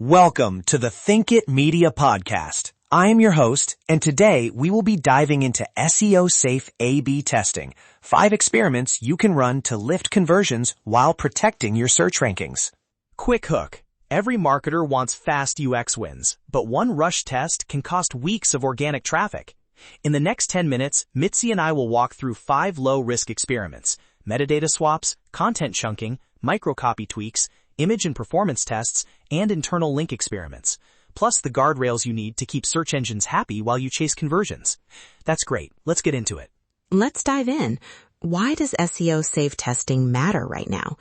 Welcome to the Thinkit Media podcast. I am your host, and today we will be diving into SEO-Safe A/B testing, 5 experiments you can run to lift conversions while protecting your search rankings. Quick hook. Every marketer wants fast UX wins, but one rush test can cost weeks of organic traffic. In the next 10 minutes, Mitzi and I will walk through 5 low-risk experiments: metadata swaps, content chunking, microcopy tweaks, image and performance tests, and internal link experiments, plus the guardrails you need to keep search engines happy while you chase conversions. That's great. Let's get into it. Let's dive in. Why does SEO-Safe testing matter right now?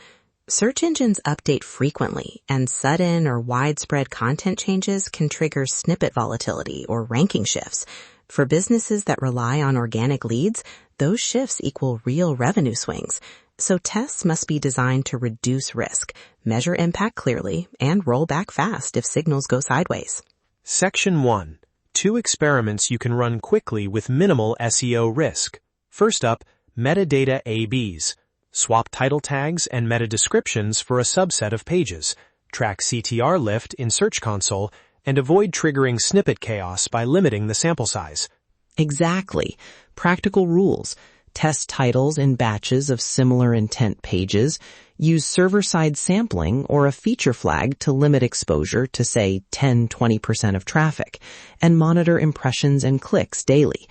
Search engines update frequently, and sudden or widespread content changes can trigger snippet volatility or ranking shifts. For businesses that rely on organic leads, those shifts equal real revenue swings. So tests must be designed to reduce risk, measure impact clearly, and roll back fast if signals go sideways. Section 1. 2 experiments you can run quickly with minimal SEO risk. First up, metadata A/Bs. Swap title tags and meta descriptions for a subset of pages. Track CTR lift in Search Console, and avoid triggering snippet chaos by limiting the sample size. Exactly. Practical rules. Test titles in batches of similar intent pages, use server-side sampling or a feature flag to limit exposure to, say, 10-20% of traffic, and monitor impressions and clicks daily.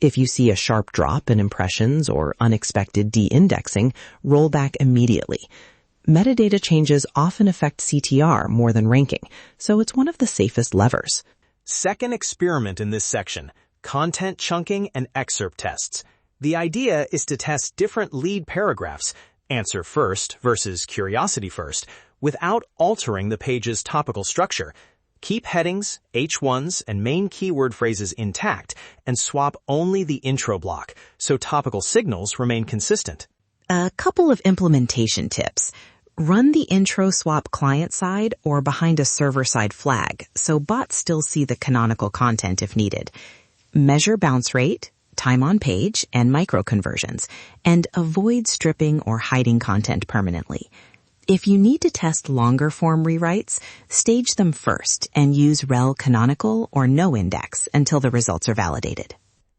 If you see a sharp drop in impressions or unexpected de-indexing, roll back immediately. Metadata changes often affect CTR more than ranking, so it's one of the safest levers. Second experiment in this section, content chunking and excerpt tests. The idea is to test different lead paragraphs, answer first versus curiosity first, without altering the page's topical structure. Keep headings, H1s, and main keyword phrases intact, and swap only the intro block, so topical signals remain consistent. A couple of implementation tips. Run the intro swap client-side or behind a server-side flag, so bots still see the canonical content if needed. Measure bounce rate, time on page, and micro-conversions, and avoid stripping or hiding content permanently. If you need to test longer form rewrites, stage them first and use rel canonical or no index until the results are validated.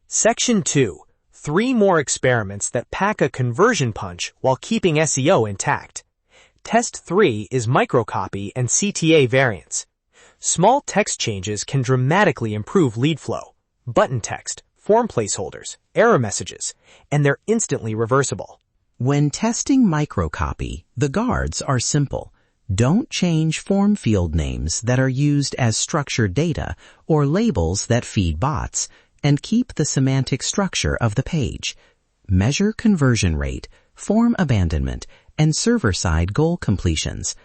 Section 2. 3 more experiments that pack a conversion punch while keeping SEO intact. Test 3 is microcopy and CTA variants. Small text changes can dramatically improve lead flow. Button text, form placeholders, error messages, and they're instantly reversible. When testing microcopy, the guards are simple. Don't change form field names that are used as structured data or labels that feed bots, and keep the semantic structure of the page. Measure conversion rate, form abandonment, and server-side goal completions.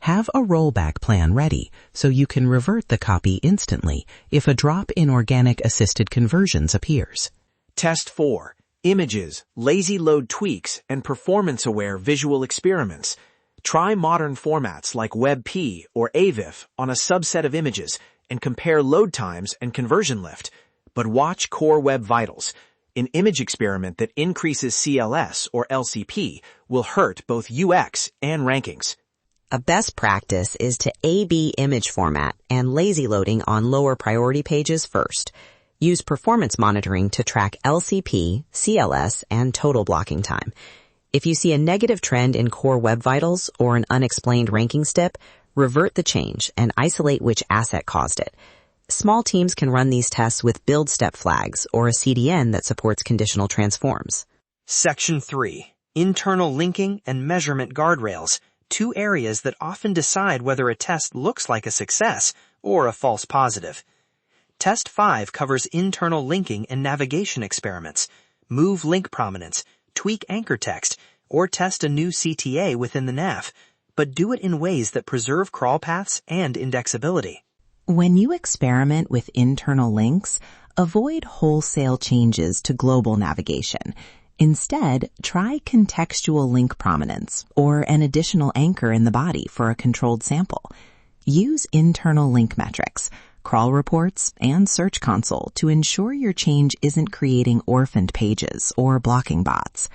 Have a rollback plan ready so you can revert the copy instantly if a drop in organic assisted conversions appears. Test 4. Images, lazy load tweaks, and performance-aware visual experiments. Try modern formats like WebP or AVIF on a subset of images and compare load times and conversion lift. But watch Core Web Vitals. An image experiment that increases CLS or LCP will hurt both UX and rankings. A best practice is to A/B image format and lazy loading on lower priority pages first. Use performance monitoring to track LCP, CLS, and total blocking time. If you see a negative trend in Core Web Vitals or an unexplained ranking step, revert the change and isolate which asset caused it. Small teams can run these tests with build step flags or a CDN that supports conditional transforms. Section 3. Internal linking and measurement guardrails. 2 areas that often decide whether a test looks like a success or a false positive. Test 5 covers internal linking and navigation experiments. Move link prominence, tweak anchor text, or test a new CTA within the nav, but do it in ways that preserve crawl paths and indexability. When you experiment with internal links, avoid wholesale changes to global navigation. Instead, try contextual link prominence or an additional anchor in the body for a controlled sample. Use internal link metrics, crawl reports, and Search Console to ensure your change isn't creating orphaned pages or blocking bots.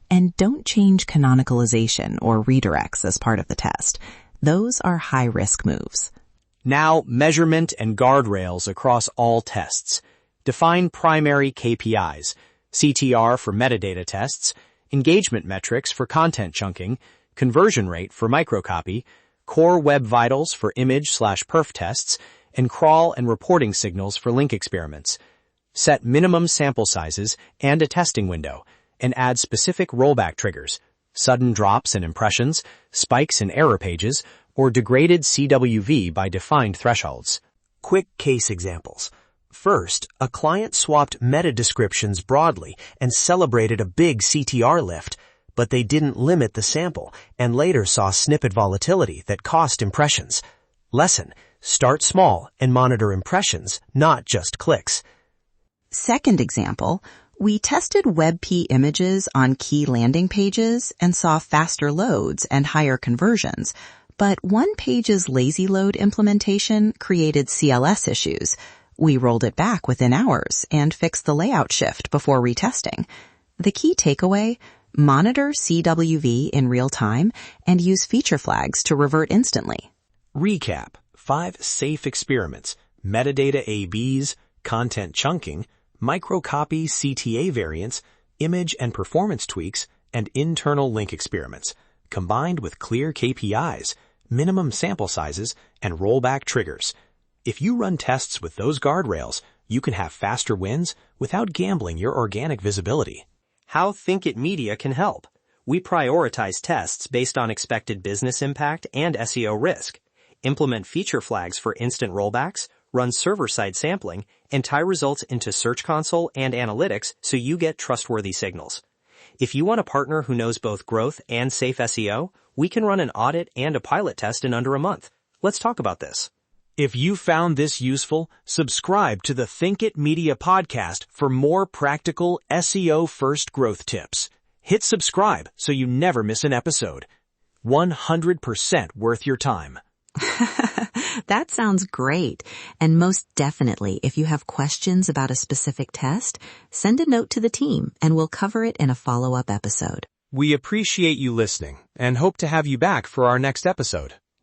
And don't change canonicalization or redirects as part of the test. Those are high-risk moves. Now, measurement and guardrails across all tests. Define primary KPIs, CTR for metadata tests, engagement metrics for content chunking, conversion rate for microcopy, core web vitals for image/perf tests, and crawl and reporting signals for link experiments. Set minimum sample sizes and a testing window, and add specific rollback triggers, sudden drops in impressions, spikes in error pages, or degraded CWV by defined thresholds. Quick case examples. First, a client swapped meta descriptions broadly and celebrated a big CTR lift, but they didn't limit the sample and later saw snippet volatility that cost impressions. Lesson: start small and monitor impressions, not just clicks. Second example, we tested WebP images on key landing pages and saw faster loads and higher conversions, but one page's lazy load implementation created CLS issues. We rolled it back within hours and fixed the layout shift before retesting. The key takeaway: monitor CWV in real time and use feature flags to revert instantly. Recap: 5 safe experiments: metadata ABs, content chunking, microcopy CTA variants, image and performance tweaks, and internal link experiments, combined with clear KPIs, minimum sample sizes, and rollback triggers. If you run tests with those guardrails, you can have faster wins without gambling your organic visibility. How Thinkit Media can help. We prioritize tests based on expected business impact and SEO risk, implement feature flags for instant rollbacks, run server-side sampling, and tie results into Search Console and analytics so you get trustworthy signals. If you want a partner who knows both growth and safe SEO, we can run an audit and a pilot test in under a month. Let's talk about this. If you found this useful, subscribe to the Thinkit Media podcast for more practical SEO-first growth tips. Hit subscribe so you never miss an episode. 100% worth your time. That sounds great. And most definitely, if you have questions about a specific test, send a note to the team and we'll cover it in a follow-up episode. We appreciate you listening and hope to have you back for our next episode.